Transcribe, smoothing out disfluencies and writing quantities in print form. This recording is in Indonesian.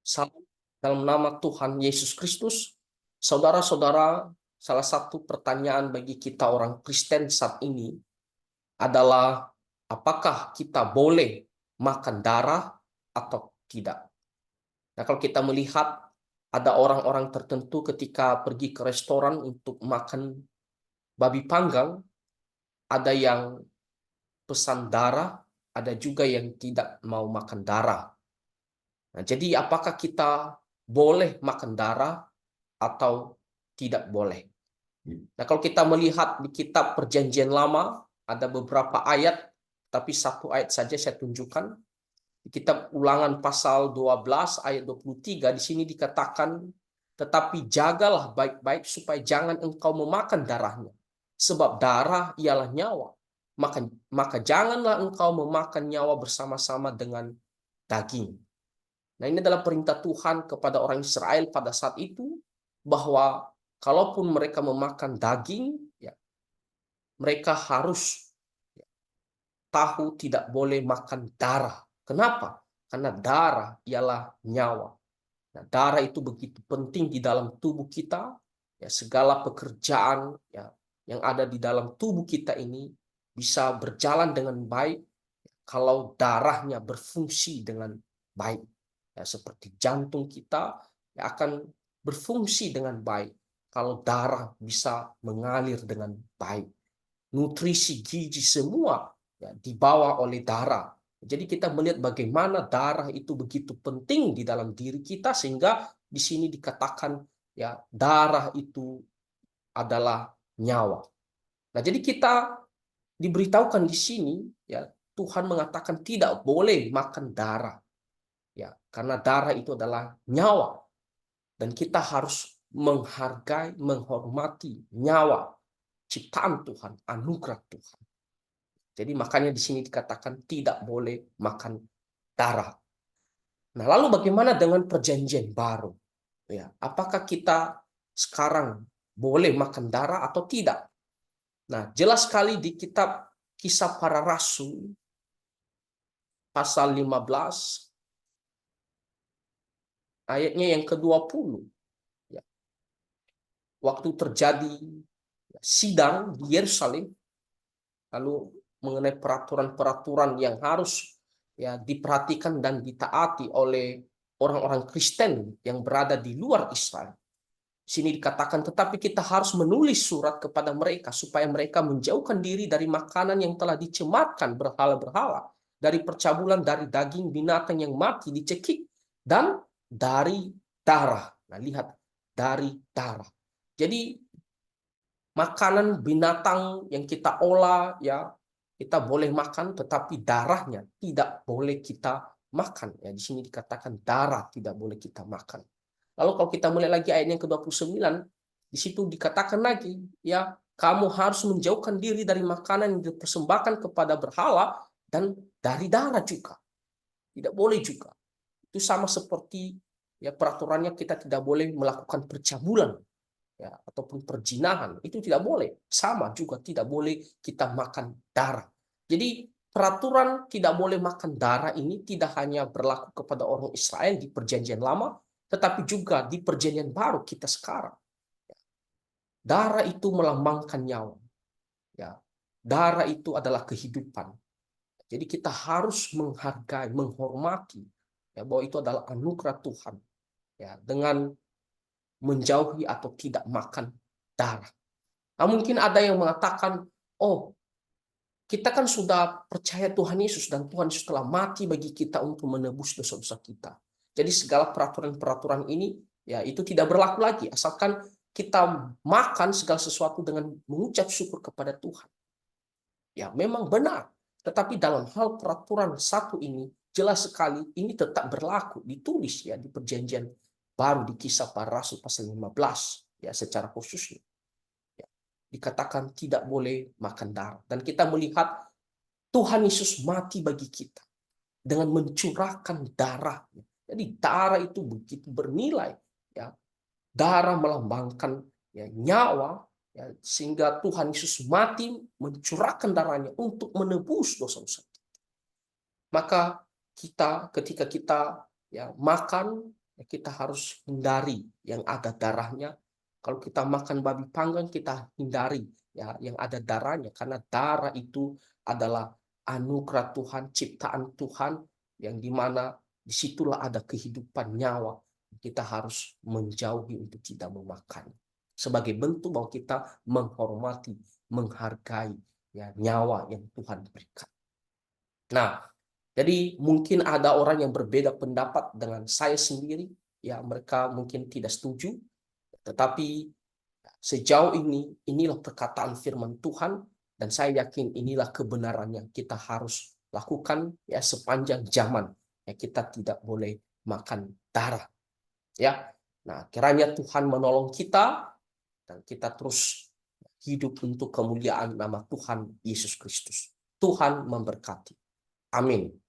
Salam dalam nama Tuhan Yesus Kristus. Saudara-saudara, salah satu pertanyaan bagi kita orang Kristen saat ini adalah apakah kita boleh makan darah atau tidak. Nah, kalau kita melihat ada orang-orang tertentu ketika pergi ke restoran untuk makan babi panggang, ada yang pesan darah, ada juga yang tidak mau makan darah. Nah, jadi apakah kita boleh makan darah atau tidak boleh? Nah, kalau kita melihat di kitab Perjanjian Lama, ada beberapa ayat, tapi satu ayat saja saya tunjukkan. Di kitab Ulangan pasal 12 ayat 23, di sini dikatakan, tetapi jagalah baik-baik supaya jangan engkau memakan darahnya, sebab darah ialah nyawa. Maka janganlah engkau memakan nyawa bersama-sama dengan daging. Nah, ini adalah perintah Tuhan kepada orang Israel pada saat itu, bahwa kalaupun mereka memakan daging, ya, mereka harus tahu tidak boleh makan darah. Kenapa? Karena darah ialah nyawa. Nah, darah itu begitu penting di dalam tubuh kita. Ya, segala pekerjaan ya, yang ada di dalam tubuh kita ini bisa berjalan dengan baik kalau darahnya berfungsi dengan baik. Ya, seperti jantung kita ya, akan berfungsi dengan baik kalau darah bisa mengalir dengan baik. Nutrisi, gizi semua ya, dibawa oleh darah. Jadi kita melihat bagaimana darah itu begitu penting di dalam diri kita, sehingga di sini dikatakan ya darah itu adalah nyawa. Nah, jadi kita diberitahukan di sini ya Tuhan mengatakan tidak boleh makan darah. Ya, karena darah itu adalah nyawa dan kita harus menghargai, menghormati nyawa ciptaan Tuhan, anugerah Tuhan. Jadi makanya di sini dikatakan tidak boleh makan darah. Nah, lalu bagaimana dengan perjanjian baru? Ya, apakah kita sekarang boleh makan darah atau tidak? Nah, jelas sekali di kitab Kisah Para Rasul pasal 15 ayatnya yang ke-20. Ya, waktu terjadi sidang di Yerusalem, lalu mengenai peraturan-peraturan yang harus ya diperhatikan dan ditaati oleh orang-orang Kristen yang berada di luar Israel. Di sini dikatakan, tetapi kita harus menulis surat kepada mereka supaya mereka menjauhkan diri dari makanan yang telah dicemarkan berhala-berhala, dari percabulan, dari daging binatang yang mati dicekik, dan dari darah. Nah, lihat, dari darah. Jadi makanan binatang yang kita olah ya kita boleh makan, tetapi darahnya tidak boleh kita makan. Ya, di sini dikatakan darah tidak boleh kita makan. Lalu kalau kita melihat lagi ayat yang ke-29, di situ dikatakan lagi, ya, kamu harus menjauhkan diri dari makanan yang dipersembahkan kepada berhala dan dari darah juga. Tidak boleh juga. Itu sama seperti ya peraturannya kita tidak boleh melakukan percabulan ya ataupun perjinahan, itu tidak boleh. Sama juga tidak boleh kita makan darah. Jadi peraturan tidak boleh makan darah ini tidak hanya berlaku kepada orang Israel di Perjanjian Lama, tetapi juga di Perjanjian Baru kita sekarang. Darah itu melambangkan nyawa. Ya, darah itu adalah kehidupan. Jadi kita harus menghargai, menghormati ya bahwa itu adalah anugerah Tuhan. Ya, dengan menjauhi atau tidak makan darah. Nah, mungkin ada yang mengatakan, oh, kita kan sudah percaya Tuhan Yesus dan Tuhan Yesus telah mati bagi kita untuk menebus dosa-dosa kita. Jadi segala peraturan-peraturan ini ya itu tidak berlaku lagi asalkan kita makan segala sesuatu dengan mengucap syukur kepada Tuhan. Ya, memang benar. Tetapi dalam hal peraturan satu ini jelas sekali ini tetap berlaku, ditulis ya di Perjanjian Baru di Kisah Para Rasul pasal 15 ya secara khususnya. Dikatakan tidak boleh makan darah. Dan kita melihat Tuhan Yesus mati bagi kita dengan mencurahkan darahnya. Jadi darah itu begitu bernilai. Ya. Darah melambangkan ya, nyawa, ya, sehingga Tuhan Yesus mati mencurahkan darahnya untuk menebus dosa-dosa. Maka kita ketika kita ya, makan kita harus hindari yang ada darahnya. Kalau kita makan babi panggang, kita hindari ya yang ada darahnya, karena darah itu adalah anugerah Tuhan, ciptaan Tuhan, yang dimana disitulah ada kehidupan nyawa. Kita harus menjauhi untuk tidak memakan. Sebagai bentuk bahwa kita menghormati, menghargai ya nyawa yang Tuhan berikan. Nah, jadi mungkin ada orang yang berbeda pendapat dengan saya sendiri, ya mereka mungkin tidak setuju, tetapi sejauh ini inilah perkataan firman Tuhan, dan saya yakin inilah kebenaran yang kita harus lakukan ya sepanjang zaman. Ya, kita tidak boleh makan darah, ya. Nah, kiranya Tuhan menolong kita dan kita terus hidup untuk kemuliaan nama Tuhan Yesus Kristus. Tuhan memberkati. Amin.